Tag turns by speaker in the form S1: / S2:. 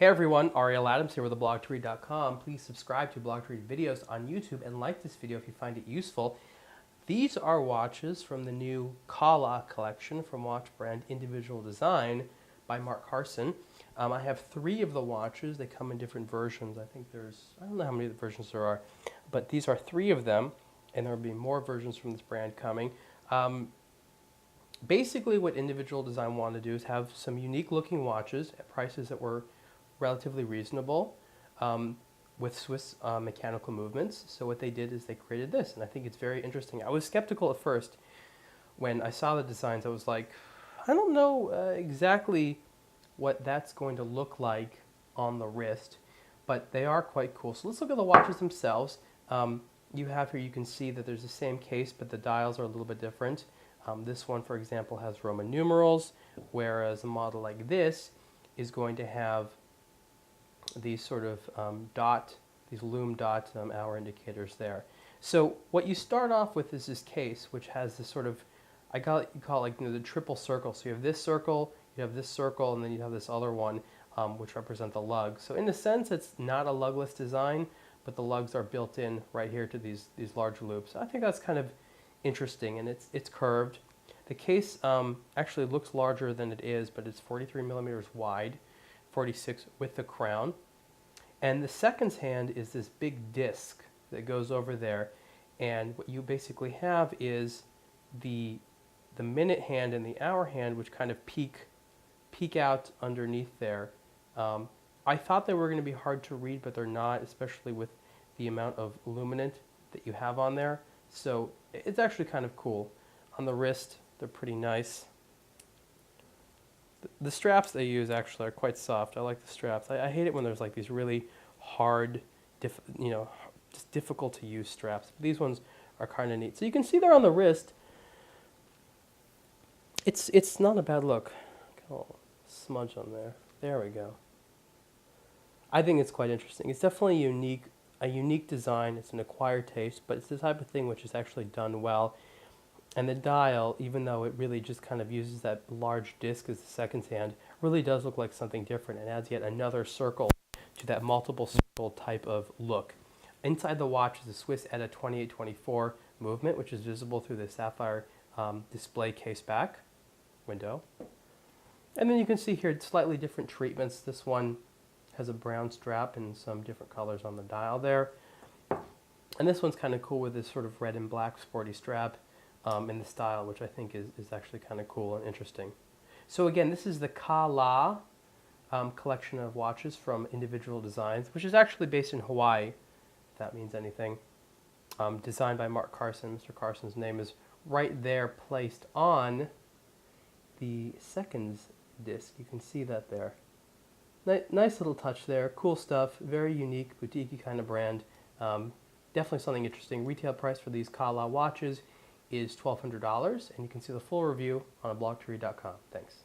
S1: Hey everyone, Ariel Adams here with theblogtoread.com. Please subscribe to Blog to Read videos on YouTube and like this video if you find it useful. These are watches from the new Kala collection from watch brand Individual Design by Mark Carson. I have 3 of the watches. They come in different versions. I think I don't know how many versions there are, but these are 3 of them, and there will be more versions from this brand coming. Basically what Individual Design wanted to do is have some unique looking watches at prices that were relatively reasonable with Swiss mechanical movements. So what they did is they created this, and I think it's very interesting. I was skeptical at first when I saw the designs. I was like, I don't know exactly what that's going to look like on the wrist, but they are quite cool. So let's look at the watches themselves. You have here, you can see that there's the same case, but the dials are a little bit different. This one, for example, has Roman numerals, whereas a model like this is going to have these sort of these loom dot hour indicators there. So what you start off with is this case, which has this sort of, you call it like, the triple circle. So you have this circle, you have this circle, and then you have this other one, which represent the lug. So in a sense, it's not a lugless design, but the lugs are built in right here to these large loops. I think that's kind of interesting, and it's curved. The case actually looks larger than it is, but it's 43 millimeters wide, 46 with the crown. And the seconds hand is this big disc that goes over there, and what you basically have is the minute hand and the hour hand, which kind of peek out underneath there. I thought they were going to be hard to read, but they're not, especially with the amount of luminant that you have on there. So it's actually kind of cool. On the wrist, they're pretty nice. The straps they use actually are quite soft. I like the straps. I hate it when there's like these really hard, just difficult to use straps. But these ones are kind of neat. So you can see there on the wrist, it's not a bad look. Got a little smudge on there. There we go. I think it's quite interesting. It's definitely a unique design. It's an acquired taste, but it's the type of thing which is actually done well. And the dial, even though it really just kind of uses that large disc as the seconds hand, really does look like something different and adds yet another circle to that multiple circle type of look. Inside the watch is a Swiss ETA 2824 movement, which is visible through the sapphire display case back window. And then you can see here slightly different treatments. This one has a brown strap and some different colors on the dial there. And this one's kind of cool with this sort of red and black sporty strap in the style, which I think is actually kind of cool and interesting. So again, this is the Kala collection of watches from Individual Designs, which is actually based in Hawaii, if that means anything. Designed by Mark Carson. Mr. Carson's name is right there placed on the seconds disc. You can see that there. Nice little touch there. Cool stuff. Very unique, boutique kind of brand. Definitely something interesting. Retail price for these Kala watches is $1,200, and you can see the full review on blogtoread.com. Thanks.